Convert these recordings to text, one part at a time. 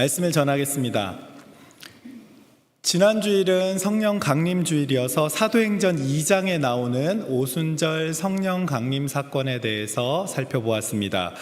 말씀을 전하겠습니다. 지난 주일은 성령 강림 주일이어서 사도행전 2장에 나오는 오순절 성령 강림 사건에 대해서 살펴보았습니다.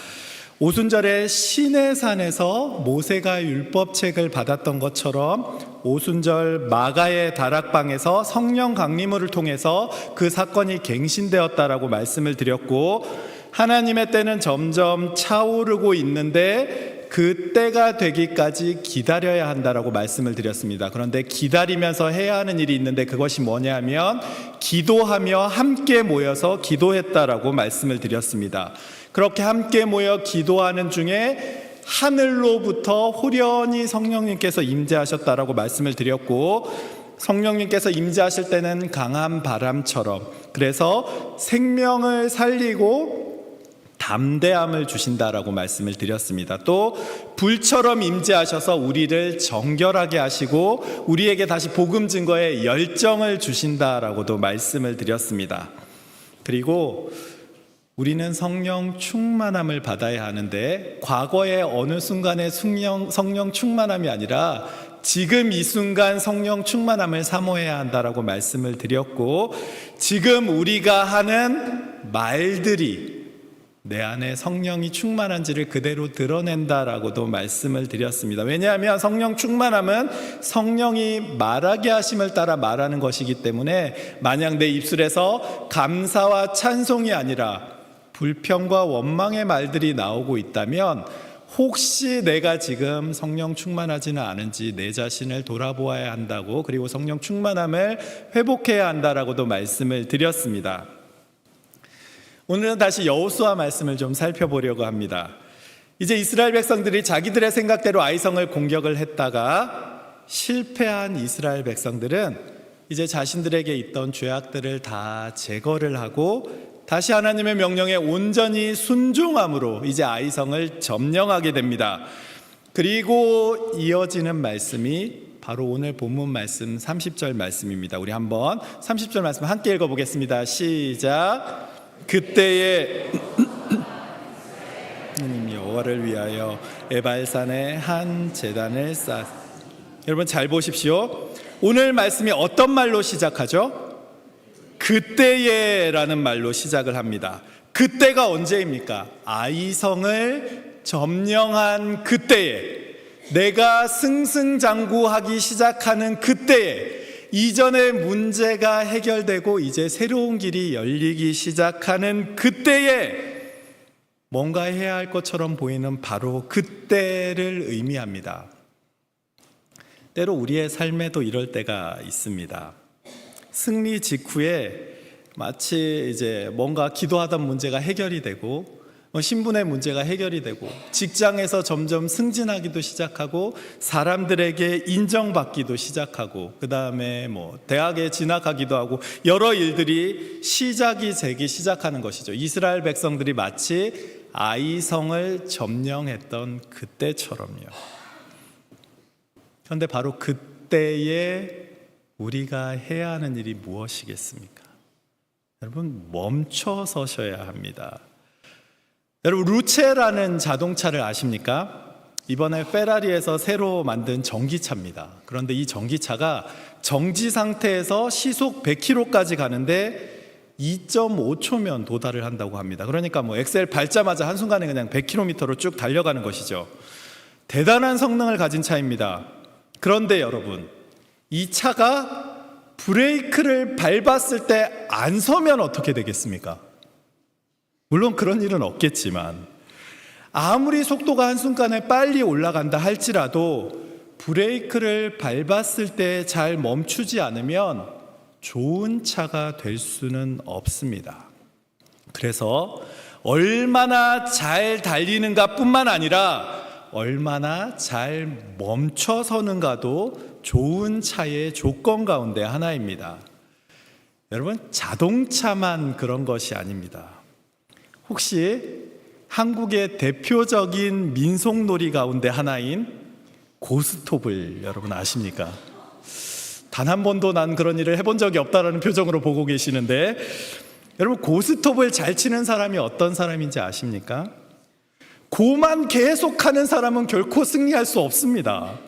오순절에 시내산에서 모세가 율법책을 받았던 것처럼 오순절 마가의 다락방에서 성령 강림을 통해서 그 사건이 갱신되었다라고 말씀을 드렸고, 하나님의 때는 점점 차오르고 있는데 그 때가 되기까지 기다려야 한다라고 말씀을 드렸습니다. 그런데 기다리면서 해야 하는 일이 있는데 그것이 뭐냐면 기도하며 함께 모여서 기도했다라고 말씀을 드렸습니다. 그렇게 함께 모여 기도하는 중에 하늘로부터 호련히 성령님께서 임재하셨다라고 말씀을 드렸고, 성령님께서 임재하실 때는 강한 바람처럼, 그래서 생명을 살리고 담대함을 주신다라고 말씀을 드렸습니다. 또 불처럼 임재하셔서 우리를 정결하게 하시고 우리에게 다시 복음 증거에 열정을 주신다라고도 말씀을 드렸습니다. 그리고 우리는 성령 충만함을 받아야 하는데 과거의 어느 순간의 성령 충만함이 아니라 지금 이 순간 성령 충만함을 사모해야 한다라고 말씀을 드렸고, 지금 우리가 하는 말들이 내 안에 성령이 충만한지를 그대로 드러낸다라고도 말씀을 드렸습니다. 왜냐하면 성령 충만함은 성령이 말하게 하심을 따라 말하는 것이기 때문에, 만약 내 입술에서 감사와 찬송이 아니라 불평과 원망의 말들이 나오고 있다면 혹시 내가 지금 성령 충만하지는 않은지 내 자신을 돌아보아야 한다고, 그리고 성령 충만함을 회복해야 한다라고도 말씀을 드렸습니다. 오늘은 다시 여호수아 말씀을 좀 살펴보려고 합니다. 이제 이스라엘 백성들이 자기들의 생각대로 아이성을 공격을 했다가 실패한 이스라엘 백성들은 이제 자신들에게 있던 죄악들을 다 제거를 하고 다시 하나님의 명령에 온전히 순종함으로 이제 아이성을 점령하게 됩니다. 그리고 이어지는 말씀이 바로 오늘 본문 말씀 30절 말씀입니다. 우리 한번 30절 말씀 함께 읽어보겠습니다. 시작. 그때에 하나님 여호와를 위하여 에발산에 한 제단을 쌓. 여러분 잘 보십시오. 오늘 말씀이 어떤 말로 시작하죠? 그때에 라는 말로 시작을 합니다. 그때가 언제입니까? 아이성을 점령한 그때에, 내가 승승장구하기 시작하는 그때에, 이전의 문제가 해결되고 이제 새로운 길이 열리기 시작하는 그때에 뭔가 해야 할 것처럼 보이는 바로 그때를 의미합니다. 때로 우리의 삶에도 이럴 때가 있습니다. 승리 직후에 마치 이제 뭔가 기도하던 문제가 해결이 되고, 신분의 문제가 해결이 되고, 직장에서 점점 승진하기도 시작하고, 사람들에게 인정받기도 시작하고, 그 다음에 대학에 진학하기도 하고, 여러 일들이 시작이 되기 시작하는 것이죠. 이스라엘 백성들이 마치 아이성을 점령했던 그때처럼요. 그런데 바로 그때에 우리가 해야 하는 일이 무엇이겠습니까? 여러분, 멈춰 서셔야 합니다. 여러분, 루체라는 자동차를 아십니까? 이번에 페라리에서 새로 만든 전기차입니다. 그런데 이 전기차가 정지 상태에서 시속 100km까지 가는데 2.5초면 도달을 한다고 합니다. 그러니까 엑셀 밟자마자 한순간에 그냥 100km로 쭉 달려가는 것이죠. 대단한 성능을 가진 차입니다. 그런데 여러분, 이 차가 브레이크를 밟았을 때 안 서면 어떻게 되겠습니까? 물론 그런 일은 없겠지만, 아무리 속도가 한순간에 빨리 올라간다 할지라도 브레이크를 밟았을 때 잘 멈추지 않으면 좋은 차가 될 수는 없습니다. 그래서 얼마나 잘 달리는가 뿐만 아니라 얼마나 잘 멈춰서는가도 좋은 차의 조건 가운데 하나입니다. 여러분, 자동차만 그런 것이 아닙니다. 혹시 한국의 대표적인 민속놀이 가운데 하나인 고스톱을 여러분 아십니까? 단 한 번도 난 그런 일을 해본 적이 없다라는 표정으로 보고 계시는데, 여러분 고스톱을 잘 치는 사람이 어떤 사람인지 아십니까? 고만 계속하는 사람은 결코 승리할 수 없습니다.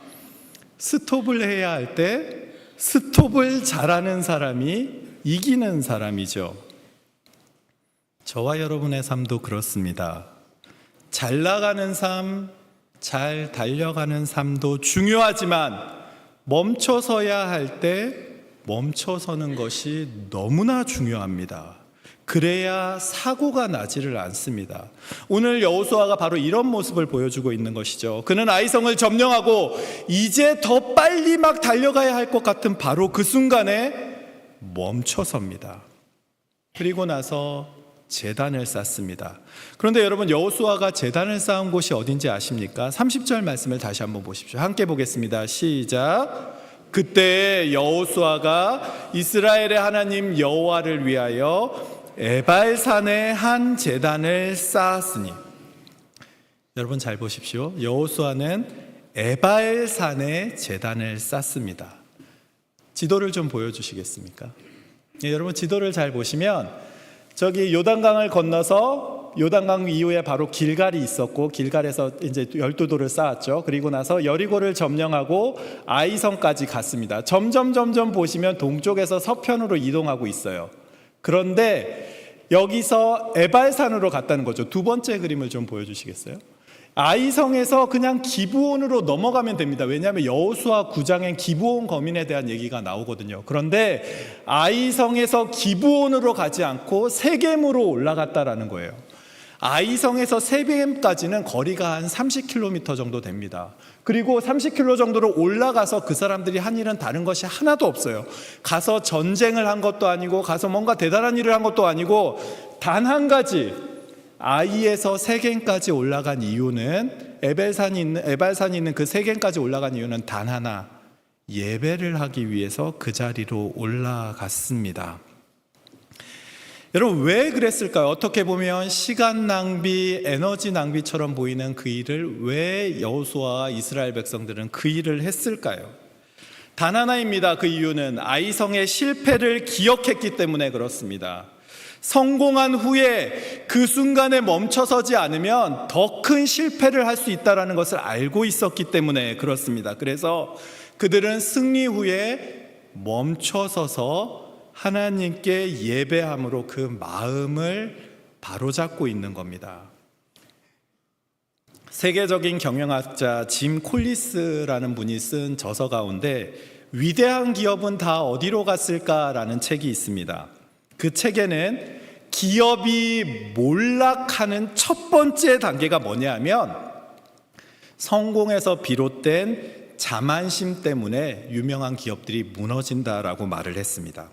스톱을 해야 할 때 스톱을 잘하는 사람이 이기는 사람이죠. 저와 여러분의 삶도 그렇습니다. 잘 나가는 삶, 잘 달려가는 삶도 중요하지만 멈춰서야 할 때 멈춰서는 것이 너무나 중요합니다. 그래야 사고가 나지를 않습니다. 오늘 여호수아가 바로 이런 모습을 보여주고 있는 것이죠. 그는 아이성을 점령하고 이제 더 빨리 막 달려가야 할 것 같은 바로 그 순간에 멈춰섭니다. 그리고 나서 제단을 쌓습니다. 그런데 여러분, 여호수아가 제단을 쌓은 곳이 어딘지 아십니까? 30절 말씀을 다시 한번 보십시오. 함께 보겠습니다. 시작. 그때 여호수아가 이스라엘의 하나님 여호와를 위하여 에발산에 한 제단을 쌓았으니. 여러분 잘 보십시오. 여호수아는 에발산에 제단을 쌓습니다. 지도를 좀 보여주시겠습니까? 예, 여러분 지도를 잘 보시면 저기 요단강을 건너서 요단강 이후에 바로 길갈이 있었고, 길갈에서 이제 12도를 쌓았죠. 그리고 나서 여리고를 점령하고 아이성까지 갔습니다. 점점 보시면 동쪽에서 서편으로 이동하고 있어요. 그런데 여기서 에발산으로 갔다는 거죠. 두 번째 그림을 좀 보여주시겠어요? 아이성에서 그냥 기브온으로 넘어가면 됩니다. 왜냐하면 여호수아 9장엔 기브온 거민에 대한 얘기가 나오거든요. 그런데 아이성에서 기브온으로 가지 않고 세겜으로 올라갔다라는 거예요. 아이성에서 세겜까지는 거리가 한 30km 정도 됩니다. 그리고 30km 정도로 올라가서 그 사람들이 한 일은 다른 것이 하나도 없어요. 가서 전쟁을 한 것도 아니고 가서 뭔가 대단한 일을 한 것도 아니고 단 한 가지, 아이에서 세겜까지 올라간 이유는, 에발산이 있는 그 세겜까지 올라간 이유는 단 하나, 예배를 하기 위해서 그 자리로 올라갔습니다. 여러분 왜 그랬을까요? 어떻게 보면 시간 낭비, 에너지 낭비처럼 보이는 그 일을 왜 여호수아와 이스라엘 백성들은 그 일을 했을까요? 단 하나입니다. 그 이유는 아이성의 실패를 기억했기 때문에 그렇습니다. 성공한 후에 그 순간에 멈춰서지 않으면 더 큰 실패를 할 수 있다는 것을 알고 있었기 때문에 그렇습니다. 그래서 그들은 승리 후에 멈춰서서 하나님께 예배함으로 그 마음을 바로잡고 있는 겁니다. 세계적인 경영학자 짐 콜리스라는 분이 쓴 저서 가운데 위대한 기업은 다 어디로 갔을까라는 책이 있습니다. 그 책에는 기업이 몰락하는 첫 번째 단계가 뭐냐면 성공에서 비롯된 자만심 때문에 유명한 기업들이 무너진다라고 말을 했습니다.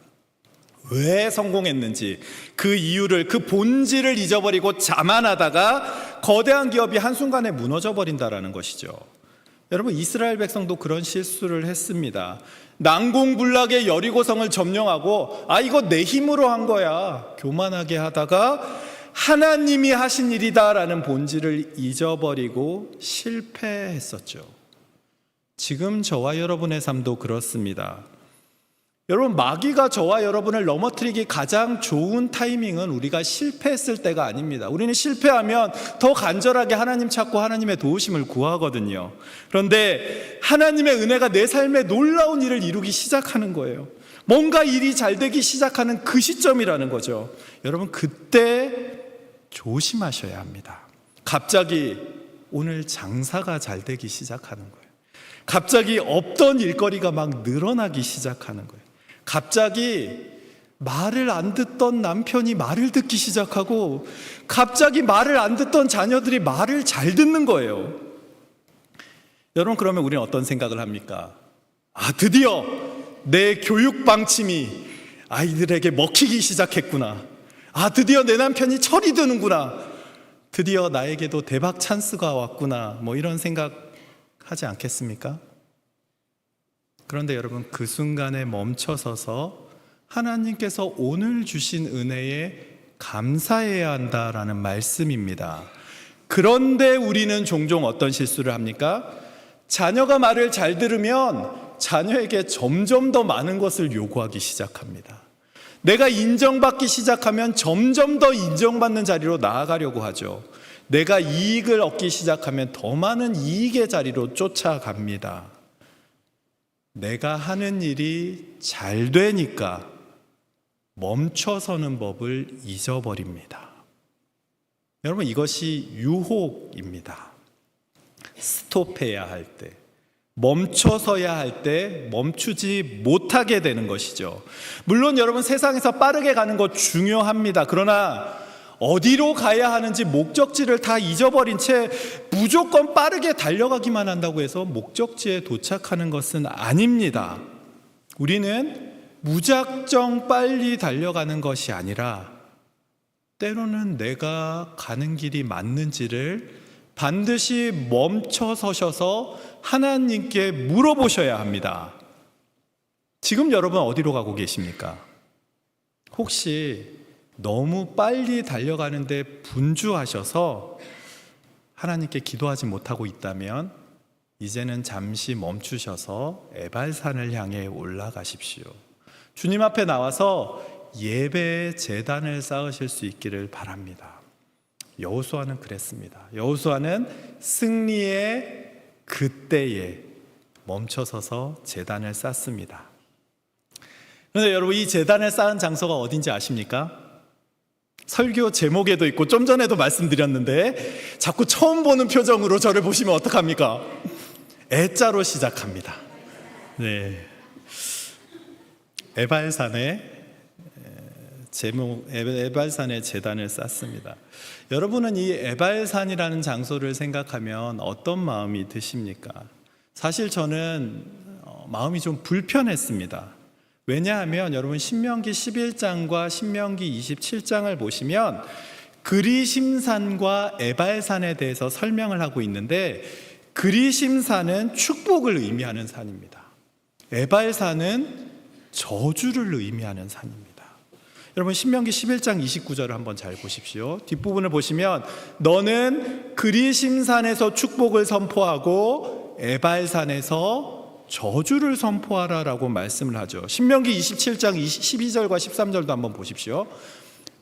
왜 성공했는지 그 이유를, 그 본질을 잊어버리고 자만하다가 거대한 기업이 한순간에 무너져 버린다라는 것이죠. 여러분 이스라엘 백성도 그런 실수를 했습니다. 난공불락의 여리고성을 점령하고 이거 내 힘으로 한 거야 교만하게 하다가 하나님이 하신 일이다라는 본질을 잊어버리고 실패했었죠. 지금 저와 여러분의 삶도 그렇습니다. 여러분 마귀가 저와 여러분을 넘어뜨리기 가장 좋은 타이밍은 우리가 실패했을 때가 아닙니다. 우리는 실패하면 더 간절하게 하나님 찾고 하나님의 도우심을 구하거든요. 그런데 하나님의 은혜가 내 삶에 놀라운 일을 이루기 시작하는 거예요. 뭔가 일이 잘 되기 시작하는 그 시점이라는 거죠. 여러분 그때 조심하셔야 합니다. 갑자기 오늘 장사가 잘 되기 시작하는 거예요. 갑자기 없던 일거리가 막 늘어나기 시작하는 거예요. 갑자기 말을 안 듣던 남편이 말을 듣기 시작하고 갑자기 말을 안 듣던 자녀들이 말을 잘 듣는 거예요. 여러분 그러면 우리는 어떤 생각을 합니까? 드디어 내 교육 방침이 아이들에게 먹히기 시작했구나. 드디어 내 남편이 철이 드는구나. 드디어 나에게도 대박 찬스가 왔구나. 이런 생각 하지 않겠습니까? 그런데 여러분 그 순간에 멈춰서서 하나님께서 오늘 주신 은혜에 감사해야 한다라는 말씀입니다. 그런데 우리는 종종 어떤 실수를 합니까? 자녀가 말을 잘 들으면 자녀에게 점점 더 많은 것을 요구하기 시작합니다. 내가 인정받기 시작하면 점점 더 인정받는 자리로 나아가려고 하죠. 내가 이익을 얻기 시작하면 더 많은 이익의 자리로 쫓아갑니다. 내가 하는 일이 잘 되니까 멈춰서는 법을 잊어버립니다. 여러분, 이것이 유혹입니다. 스톱해야 할 때, 멈춰서야 할 때 멈추지 못하게 되는 것이죠. 물론 여러분, 세상에서 빠르게 가는 것 중요합니다. 그러나 어디로 가야 하는지 목적지를 다 잊어버린 채 무조건 빠르게 달려가기만 한다고 해서 목적지에 도착하는 것은 아닙니다. 우리는 무작정 빨리 달려가는 것이 아니라 때로는 내가 가는 길이 맞는지를 반드시 멈춰 서셔서 하나님께 물어보셔야 합니다. 지금 여러분 어디로 가고 계십니까? 혹시 너무 빨리 달려가는데 분주하셔서 하나님께 기도하지 못하고 있다면 이제는 잠시 멈추셔서 에발산을 향해 올라가십시오. 주님 앞에 나와서 예배의 제단을 쌓으실 수 있기를 바랍니다. 여호수아는 그랬습니다. 여호수아는 승리의 그때에 멈춰서서 제단을 쌓습니다. 그런데 여러분, 이 제단을 쌓은 장소가 어딘지 아십니까? 설교 제목에도 있고 좀 전에도 말씀드렸는데 자꾸 처음 보는 표정으로 저를 보시면 어떡합니까? 애자로 시작합니다. 네, 에발산에 제단을 쌓습니다. 여러분은 이 에발산이라는 장소를 생각하면 어떤 마음이 드십니까? 사실 저는 마음이 좀 불편했습니다. 왜냐하면 여러분, 신명기 11장과 신명기 27장을 보시면 그리심산과 에발산에 대해서 설명을 하고 있는데, 그리심산은 축복을 의미하는 산입니다. 에발산은 저주를 의미하는 산입니다. 여러분, 신명기 11장 29절을 한번 잘 보십시오. 뒷부분을 보시면 너는 그리심산에서 축복을 선포하고 에발산에서 저주를 선포하라 라고 말씀을 하죠. 신명기 27장 12절과 13절도 한번 보십시오.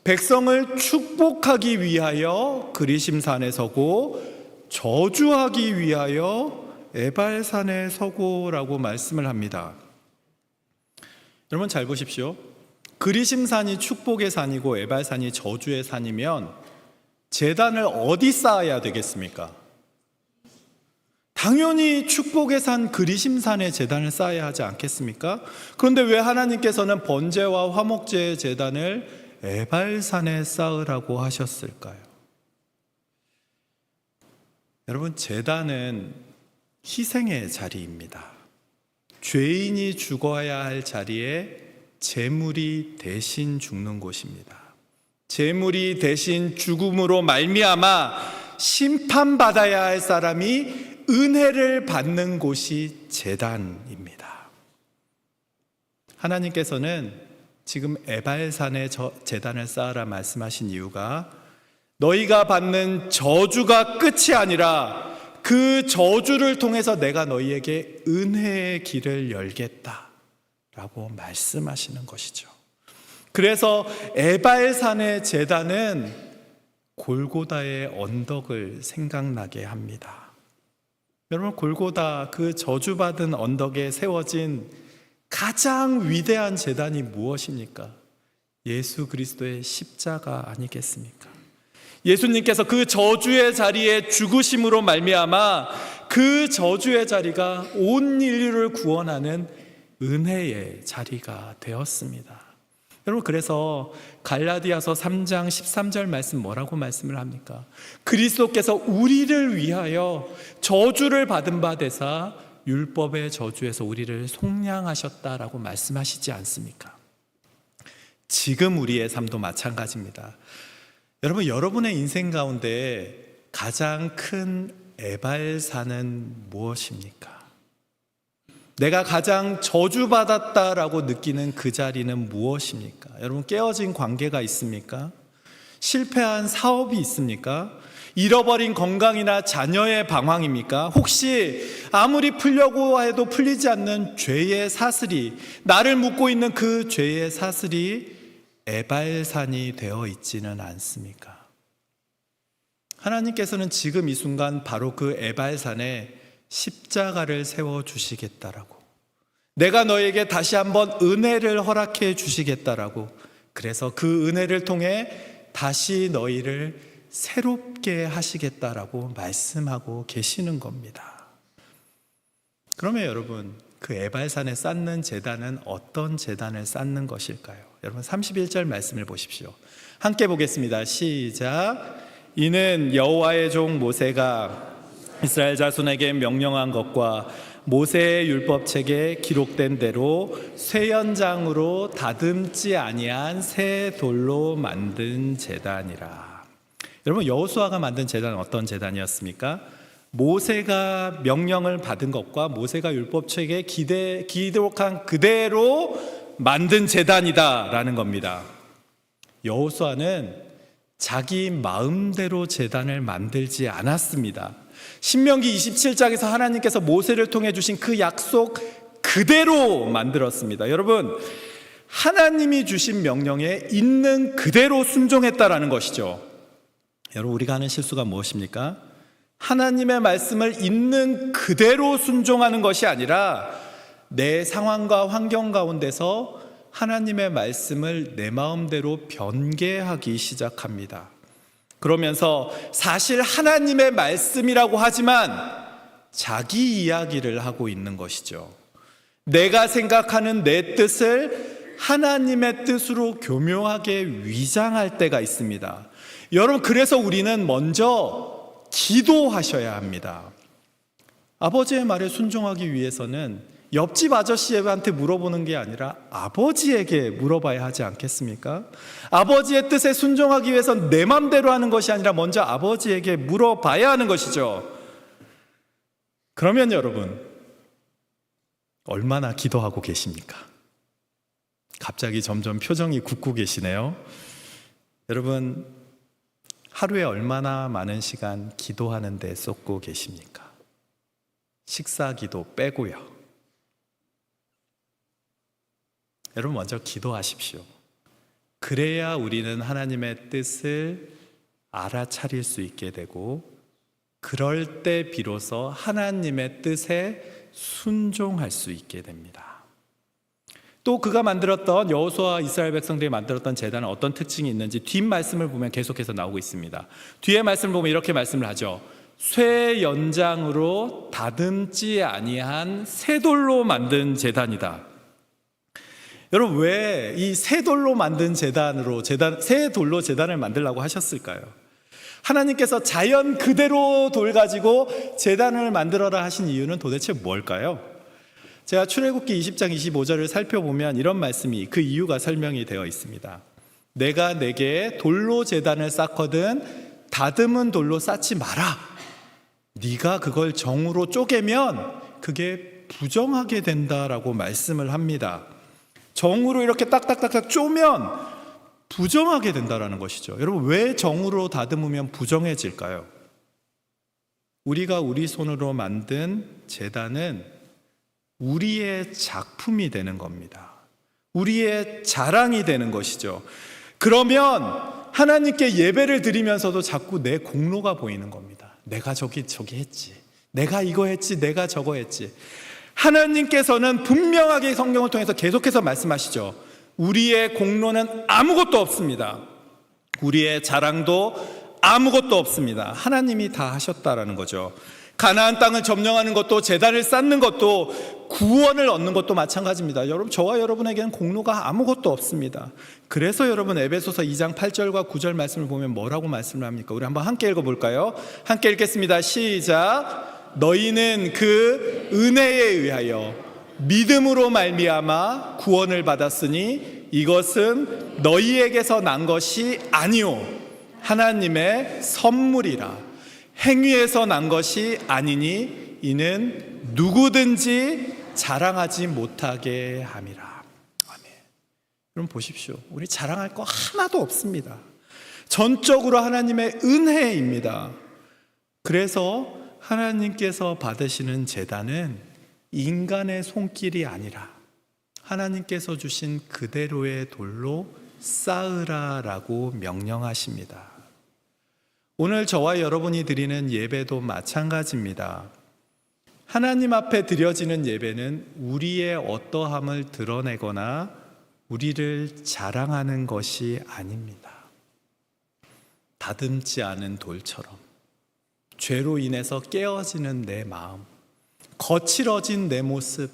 백성을 축복하기 위하여 그리심산에 서고 저주하기 위하여 에발산에 서고라고 말씀을 합니다. 여러분, 잘 보십시오. 그리심산이 축복의 산이고 에발산이 저주의 산이면 제단을 어디 쌓아야 되겠습니까? 당연히 축복의 산 그리심산에 제단을 쌓아야 하지 않겠습니까? 그런데 왜 하나님께서는 번제와 화목제의 제단을 에발산에 쌓으라고 하셨을까요? 여러분, 제단은 희생의 자리입니다. 죄인이 죽어야 할 자리에 제물이 대신 죽는 곳입니다. 제물이 대신 죽음으로 말미암아 심판받아야 할 사람이 은혜를 받는 곳이 제단입니다. 하나님께서는 지금 에발산에 제단을 쌓으라 말씀하신 이유가 너희가 받는 저주가 끝이 아니라 그 저주를 통해서 내가 너희에게 은혜의 길을 열겠다라고 말씀하시는 것이죠. 그래서 에발산의 제단은 골고다의 언덕을 생각나게 합니다. 여러분, 골고다, 그 저주받은 언덕에 세워진 가장 위대한 제단이 무엇입니까? 예수 그리스도의 십자가 아니겠습니까? 예수님께서 그 저주의 자리에 죽으심으로 말미암아 그 저주의 자리가 온 인류를 구원하는 은혜의 자리가 되었습니다. 여러분, 그래서 갈라디아서 3장 13절 말씀 뭐라고 말씀을 합니까? 그리스도께서 우리를 위하여 저주를 받은 바 되사 율법의 저주에서 우리를 속량하셨다라고 말씀하시지 않습니까? 지금 우리의 삶도 마찬가지입니다. 여러분, 여러분의 인생 가운데 가장 큰 에발산은 무엇입니까? 내가 가장 저주받았다라고 느끼는 그 자리는 무엇입니까? 여러분, 깨어진 관계가 있습니까? 실패한 사업이 있습니까? 잃어버린 건강이나 자녀의 방황입니까? 혹시 아무리 풀려고 해도 풀리지 않는 죄의 사슬이, 나를 묶고 있는 그 죄의 사슬이 에발산이 되어 있지는 않습니까? 하나님께서는 지금 이 순간 바로 그 에발산에 십자가를 세워주시겠다라고, 내가 너에게 다시 한번 은혜를 허락해 주시겠다라고, 그래서 그 은혜를 통해 다시 너희를 새롭게 하시겠다라고 말씀하고 계시는 겁니다. 그러면 여러분, 그 에발산에 쌓는 제단은 어떤 제단을 쌓는 것일까요? 여러분 31절 말씀을 보십시오. 함께 보겠습니다. 시작. 이는 여호와의 종 모세가 이스라엘 자손에게 명령한 것과 모세의 율법책에 기록된 대로 쇠연장으로 다듬지 아니한 새 돌로 만든 제단이라. 여러분, 여호수아가 만든 제단은 어떤 제단이었습니까? 모세가 명령을 받은 것과 모세가 율법책에 기록한 그대로 만든 제단이다라는 겁니다. 여호수아는 자기 마음대로 제단을 만들지 않았습니다. 신명기 27장에서 하나님께서 모세를 통해 주신 그 약속 그대로 만들었습니다. 여러분, 하나님이 주신 명령에 있는 그대로 순종했다라는 것이죠. 여러분, 우리가 하는 실수가 무엇입니까? 하나님의 말씀을 있는 그대로 순종하는 것이 아니라 내 상황과 환경 가운데서 하나님의 말씀을 내 마음대로 변개하기 시작합니다. 그러면서 사실 하나님의 말씀이라고 하지만 자기 이야기를 하고 있는 것이죠. 내가 생각하는 내 뜻을 하나님의 뜻으로 교묘하게 위장할 때가 있습니다. 여러분, 그래서 우리는 먼저 기도하셔야 합니다. 아버지의 말에 순종하기 위해서는 옆집 아저씨한테 물어보는 게 아니라 아버지에게 물어봐야 하지 않겠습니까? 아버지의 뜻에 순종하기 위해서 내 맘대로 하는 것이 아니라 먼저 아버지에게 물어봐야 하는 것이죠. 그러면 여러분, 얼마나 기도하고 계십니까? 갑자기 점점 표정이 굳고 계시네요. 여러분, 하루에 얼마나 많은 시간 기도하는 데 쏟고 계십니까? 식사 기도 빼고요. 여러분, 먼저 기도하십시오. 그래야 우리는 하나님의 뜻을 알아차릴 수 있게 되고, 그럴 때 비로소 하나님의 뜻에 순종할 수 있게 됩니다. 또 그가 만들었던, 여호수아와 이스라엘 백성들이 만들었던 제단은 어떤 특징이 있는지 뒷말씀을 보면 계속해서 나오고 있습니다. 뒤에 말씀을 보면 이렇게 말씀을 하죠. 쇠 연장으로 다듬지 아니한 새 돌로 만든 제단이다. 여러분, 왜 이 새 돌로 만든 새 돌로 제단을 만들라고 하셨을까요? 하나님께서 자연 그대로 돌 가지고 제단을 만들어라 하신 이유는 도대체 뭘까요? 제가 출애굽기 20장 25절을 살펴보면 이런 말씀이, 그 이유가 설명이 되어 있습니다. 내가 내게 돌로 제단을 쌓거든 다듬은 돌로 쌓지 마라. 네가 그걸 정으로 쪼개면 그게 부정하게 된다라고 말씀을 합니다. 정으로 이렇게 딱딱딱딱 쪼면 부정하게 된다라는 것이죠. 여러분, 왜 정으로 다듬으면 부정해질까요? 우리가 우리 손으로 만든 제단은 우리의 작품이 되는 겁니다. 우리의 자랑이 되는 것이죠. 그러면 하나님께 예배를 드리면서도 자꾸 내 공로가 보이는 겁니다. 내가 저기 했지, 내가 이거 했지, 내가 저거 했지. 하나님께서는 분명하게 성경을 통해서 계속해서 말씀하시죠. 우리의 공로는 아무것도 없습니다. 우리의 자랑도 아무것도 없습니다. 하나님이 다 하셨다라는 거죠. 가나안 땅을 점령하는 것도, 제단을 쌓는 것도, 구원을 얻는 것도 마찬가지입니다. 여러분, 저와 여러분에게는 공로가 아무것도 없습니다. 그래서 여러분, 에베소서 2장 8절과 9절 말씀을 보면 뭐라고 말씀을 합니까? 우리 한번 함께 읽어볼까요? 함께 읽겠습니다. 시작. 너희는 그 은혜에 의하여 믿음으로 말미암아 구원을 받았으니 이것은 너희에게서 난 것이 아니오 하나님의 선물이라. 행위에서 난 것이 아니니 이는 누구든지 자랑하지 못하게 함이라. 아멘. 여러분, 보십시오. 우리 자랑할 거 하나도 없습니다. 전적으로 하나님의 은혜입니다. 그래서 하나님께서 받으시는 제단은 인간의 손길이 아니라 하나님께서 주신 그대로의 돌로 쌓으라라고 명령하십니다. 오늘 저와 여러분이 드리는 예배도 마찬가지입니다. 하나님 앞에 드려지는 예배는 우리의 어떠함을 드러내거나 우리를 자랑하는 것이 아닙니다. 다듬지 않은 돌처럼 죄로 인해서 깨어지는 내 마음, 거칠어진 내 모습,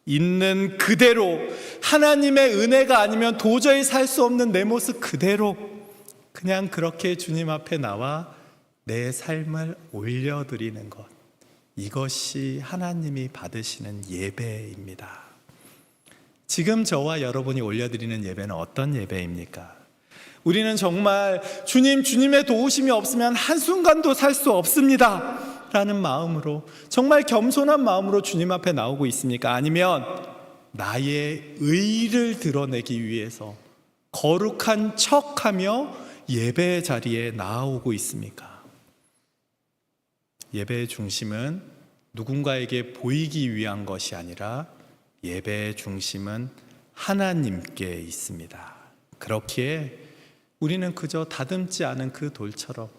있는 그대로 하나님의 은혜가 아니면 도저히 살 수 없는 내 모습 그대로 그냥 그렇게 주님 앞에 나와 내 삶을 올려드리는 것, 이것이 하나님이 받으시는 예배입니다. 지금 저와 여러분이 올려드리는 예배는 어떤 예배입니까? 우리는 정말 주님의 도우심이 없으면 한순간도 살 수 없습니다 라는 마음으로, 정말 겸손한 마음으로 주님 앞에 나오고 있습니까? 아니면 나의 의를 드러내기 위해서 거룩한 척하며 예배의 자리에 나아오고 있습니까? 예배의 중심은 누군가에게 보이기 위한 것이 아니라 예배의 중심은 하나님께 있습니다. 그렇기에 우리는 그저 다듬지 않은 그 돌처럼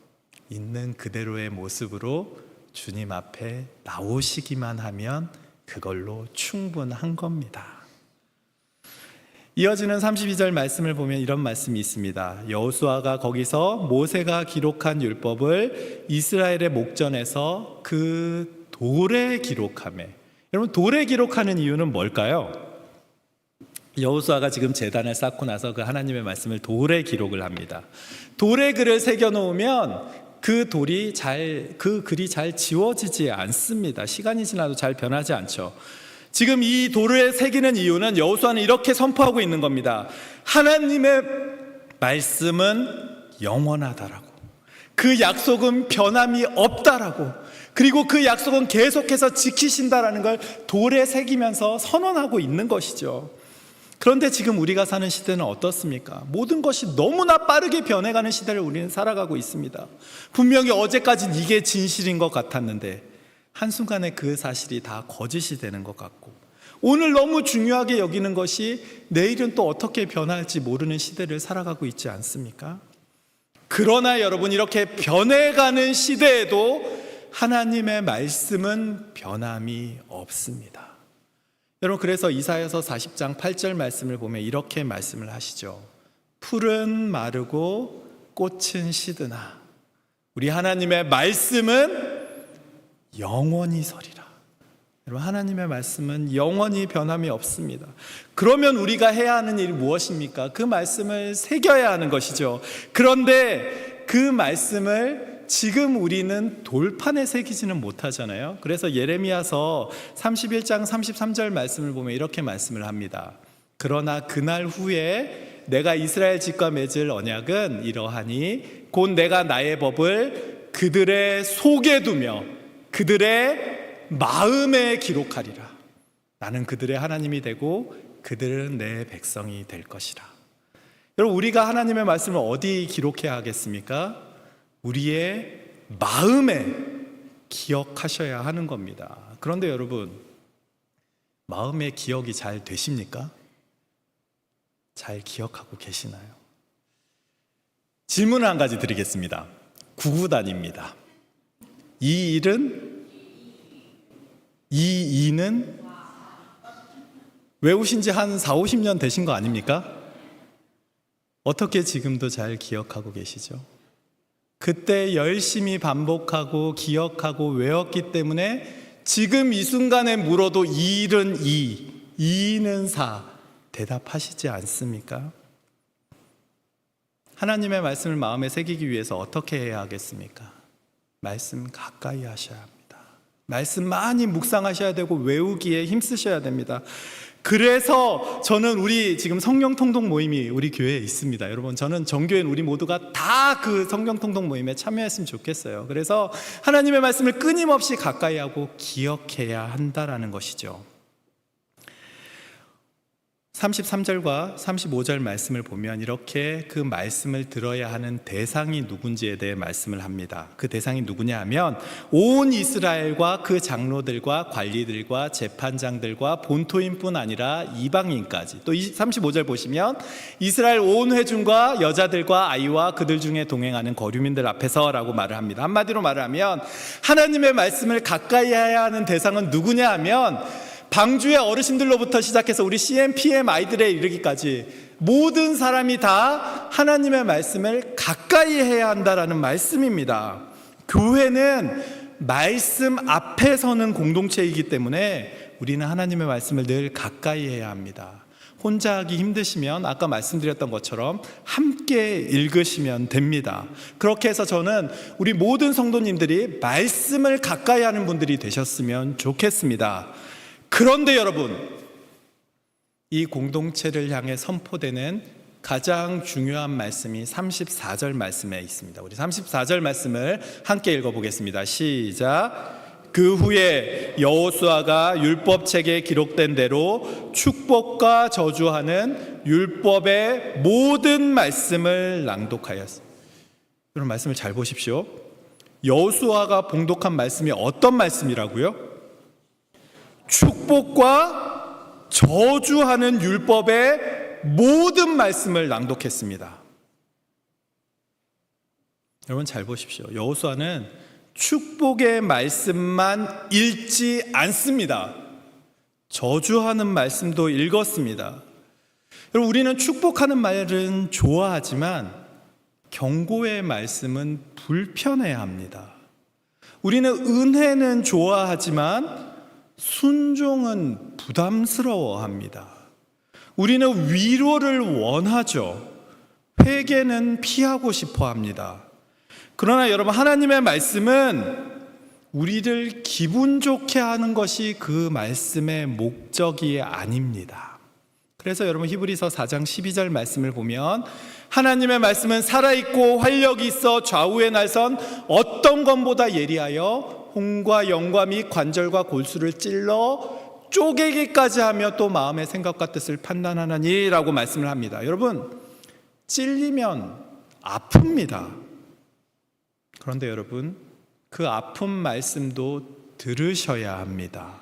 있는 그대로의 모습으로 주님 앞에 나오시기만 하면 그걸로 충분한 겁니다. 이어지는 32절 말씀을 보면 이런 말씀이 있습니다. 여호수아가 거기서 모세가 기록한 율법을 이스라엘의 목전에서 그 돌에 기록하며, 여러분 돌에 기록하는 이유는 뭘까요? 여호수아가 지금 제단을 쌓고 나서 그 하나님의 말씀을 돌에 기록을 합니다. 돌에 글을 새겨 놓으면 그 글이 잘 지워지지 않습니다. 시간이 지나도 잘 변하지 않죠. 지금 이 돌에 새기는 이유는 여호수아는 이렇게 선포하고 있는 겁니다. 하나님의 말씀은 영원하다라고, 그 약속은 변함이 없다라고, 그리고 그 약속은 계속해서 지키신다라는 걸 돌에 새기면서 선언하고 있는 것이죠. 그런데 지금 우리가 사는 시대는 어떻습니까? 모든 것이 너무나 빠르게 변해가는 시대를 우리는 살아가고 있습니다. 분명히 어제까지는 이게 진실인 것 같았는데 한순간에 그 사실이 다 거짓이 되는 것 같고, 오늘 너무 중요하게 여기는 것이 내일은 또 어떻게 변할지 모르는 시대를 살아가고 있지 않습니까? 그러나 여러분, 이렇게 변해가는 시대에도 하나님의 말씀은 변함이 없습니다. 여러분, 그래서 이사야서 40장 8절 말씀을 보면 이렇게 말씀을 하시죠. 풀은 마르고 꽃은 시드나 우리 하나님의 말씀은 영원히 서리라. 여러분, 하나님의 말씀은 영원히 변함이 없습니다. 그러면 우리가 해야 하는 일이 무엇입니까? 그 말씀을 새겨야 하는 것이죠. 그런데 그 말씀을 지금 우리는 돌판에 새기지는 못하잖아요. 그래서 예레미야서 31장 33절 말씀을 보면 이렇게 말씀을 합니다. 그러나 그날 후에 내가 이스라엘 집과 맺을 언약은 이러하니 곧 내가 나의 법을 그들의 속에 두며 그들의 마음에 기록하리라. 나는 그들의 하나님이 되고 그들은 내 백성이 될 것이라. 여러분, 우리가 하나님의 말씀을 어디 기록해야 하겠습니까? 우리의 마음에 기억하셔야 하는 겁니다. 그런데 여러분, 마음에 기억이 잘 되십니까? 잘 기억하고 계시나요? 질문을 한 가지 드리겠습니다. 구구단입니다. 이 이는 외우신 지 한 4, 50년 되신 거 아닙니까? 어떻게 지금도 잘 기억하고 계시죠? 그때 열심히 반복하고 기억하고 외웠기 때문에 지금 이 순간에 물어도 이 일은 이는 4 대답하시지 않습니까? 하나님의 말씀을 마음에 새기기 위해서 어떻게 해야 하겠습니까? 말씀 가까이 하셔야 합니다. 말씀 많이 묵상하셔야 되고 외우기에 힘쓰셔야 됩니다. 그래서 저는 우리 지금 성령 통독 모임이 우리 교회에 있습니다. 여러분, 저는 전교인 우리 모두가 다 그 성령 통독 모임에 참여했으면 좋겠어요. 그래서 하나님의 말씀을 끊임없이 가까이 하고 기억해야 한다라는 것이죠. 33절과 35절 말씀을 보면 이렇게 그 말씀을 들어야 하는 대상이 누군지에 대해 말씀을 합니다. 그 대상이 누구냐 하면 온 이스라엘과 그 장로들과 관리들과 재판장들과 본토인뿐 아니라 이방인까지. 또 35절 보시면 이스라엘 온 회중과 여자들과 아이와 그들 중에 동행하는 거류민들 앞에서라고 말을 합니다. 한마디로 말을 하면 하나님의 말씀을 가까이 해야 하는 대상은 누구냐 하면 방주의 어르신들로부터 시작해서 우리 CMPM 아이들에 이르기까지 모든 사람이 다 하나님의 말씀을 가까이 해야 한다라는 말씀입니다. 교회는 말씀 앞에 서는 공동체이기 때문에 우리는 하나님의 말씀을 늘 가까이 해야 합니다. 혼자 하기 힘드시면 아까 말씀드렸던 것처럼 함께 읽으시면 됩니다. 그렇게 해서 저는 우리 모든 성도님들이 말씀을 가까이 하는 분들이 되셨으면 좋겠습니다. 그런데 여러분, 이 공동체를 향해 선포되는 가장 중요한 말씀이 34절 말씀에 있습니다. 우리 34절 말씀을 함께 읽어보겠습니다. 시작. 그 후에 여호수아가 율법책에 기록된 대로 축복과 저주하는 율법의 모든 말씀을 낭독하였습니다. 여러분 말씀을 잘 보십시오. 여호수아가 봉독한 말씀이 어떤 말씀이라고요? 축복과 저주하는 율법의 모든 말씀을 낭독했습니다. 여러분 잘 보십시오. 여호수아는 축복의 말씀만 읽지 않습니다. 저주하는 말씀도 읽었습니다. 여러분 우리는 축복하는 말은 좋아하지만 경고의 말씀은 불편해야 합니다. 우리는 은혜는 좋아하지만 순종은 부담스러워합니다. 우리는 위로를 원하죠. 회개는 피하고 싶어 합니다. 그러나 여러분 하나님의 말씀은 우리를 기분 좋게 하는 것이 그 말씀의 목적이 아닙니다. 그래서 여러분 히브리서 4장 12절 말씀을 보면 하나님의 말씀은 살아있고 활력이 있어 좌우의 날선 어떤 것보다 예리하여 혼과 영과 및 관절과 골수를 찔러 쪼개기까지 하며 또 마음의 생각과 뜻을 판단하나니라고 말씀을 합니다. 여러분 찔리면 아픕니다. 그런데 여러분 그 아픈 말씀도 들으셔야 합니다.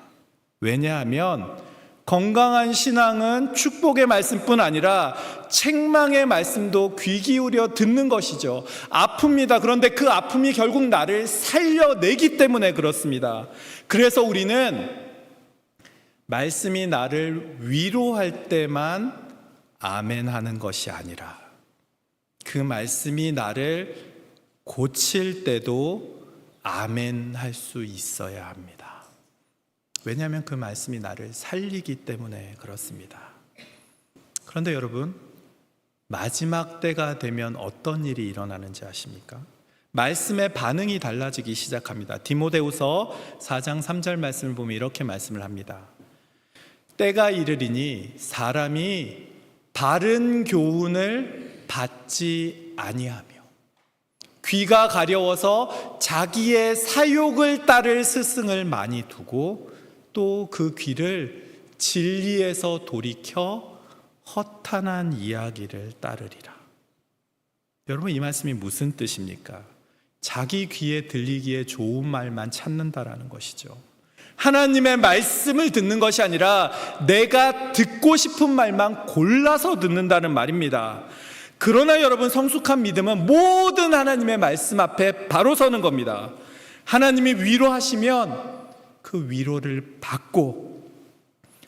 왜냐하면 건강한 신앙은 축복의 말씀뿐 아니라 책망의 말씀도 귀 기울여 듣는 것이죠. 아픕니다. 그런데 그 아픔이 결국 나를 살려내기 때문에 그렇습니다. 그래서 우리는 말씀이 나를 위로할 때만 아멘 하는 것이 아니라 그 말씀이 나를 고칠 때도 아멘 할 수 있어야 합니다. 왜냐하면 그 말씀이 나를 살리기 때문에 그렇습니다. 그런데 여러분 마지막 때가 되면 어떤 일이 일어나는지 아십니까? 말씀의 반응이 달라지기 시작합니다. 디모데후서 4장 3절 말씀을 보면 이렇게 말씀을 합니다. 때가 이르리니 사람이 바른 교훈을 받지 아니하며 귀가 가려워서 자기의 사욕을 따를 스승을 많이 두고 또 그 귀를 진리에서 돌이켜 허탄한 이야기를 따르리라. 여러분 이 말씀이 무슨 뜻입니까? 자기 귀에 들리기에 좋은 말만 찾는다라는 것이죠. 하나님의 말씀을 듣는 것이 아니라 내가 듣고 싶은 말만 골라서 듣는다는 말입니다. 그러나 여러분 성숙한 믿음은 모든 하나님의 말씀 앞에 바로 서는 겁니다. 하나님이 위로하시면 그 위로를 받고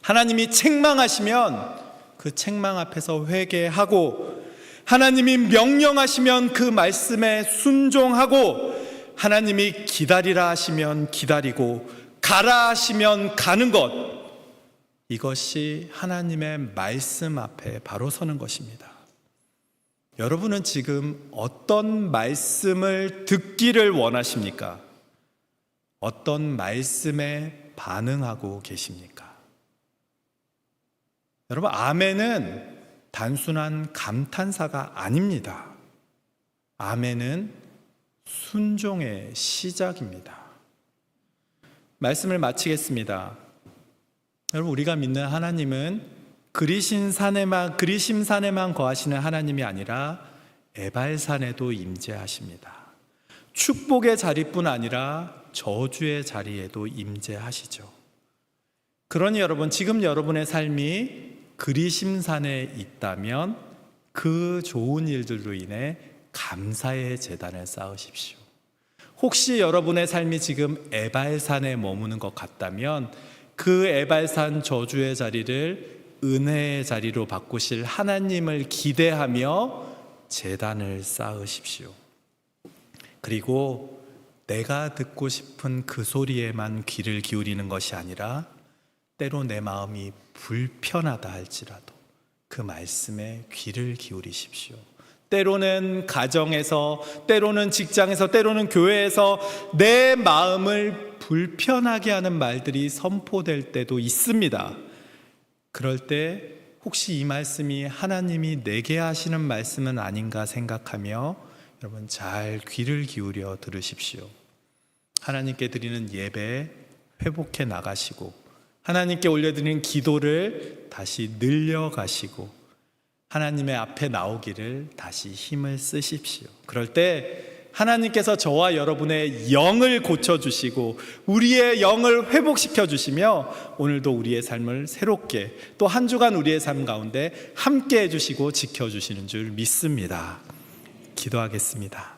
하나님이 책망하시면 그 책망 앞에서 회개하고 하나님이 명령하시면 그 말씀에 순종하고 하나님이 기다리라 하시면 기다리고 가라 하시면 가는 것, 이것이 하나님의 말씀 앞에 바로 서는 것입니다. 여러분은 지금 어떤 말씀을 듣기를 원하십니까? 어떤 말씀에 반응하고 계십니까? 여러분, 아멘은 단순한 감탄사가 아닙니다. 아멘은 순종의 시작입니다. 말씀을 마치겠습니다. 여러분, 우리가 믿는 하나님은 그리심산에만 거하시는 하나님이 아니라 에발산에도 임재하십니다. 축복의 자리뿐 아니라 저주의 자리에도 임재하시죠. 그러니 여러분, 지금 여러분의 삶이 그리심산에 있다면 그 좋은 일들로 인해 감사의 제단을 쌓으십시오. 혹시 여러분의 삶이 지금 에발산에 머무는 것 같다면 그 에발산 저주의 자리를 은혜의 자리로 바꾸실 하나님을 기대하며 제단을 쌓으십시오. 그리고 내가 듣고 싶은 그 소리에만 귀를 기울이는 것이 아니라 때로 내 마음이 불편하다 할지라도 그 말씀에 귀를 기울이십시오. 때로는 가정에서, 때로는 직장에서, 때로는 교회에서 내 마음을 불편하게 하는 말들이 선포될 때도 있습니다. 그럴 때 혹시 이 말씀이 하나님이 내게 하시는 말씀은 아닌가 생각하며 여러분 잘 귀를 기울여 들으십시오. 하나님께 드리는 예배 회복해 나가시고 하나님께 올려드리는 기도를 다시 늘려가시고 하나님의 앞에 나오기를 다시 힘을 쓰십시오. 그럴 때 하나님께서 저와 여러분의 영을 고쳐주시고 우리의 영을 회복시켜 주시며 오늘도 우리의 삶을 새롭게 또 한 주간 우리의 삶 가운데 함께 해주시고 지켜주시는 줄 믿습니다. 기도하겠습니다.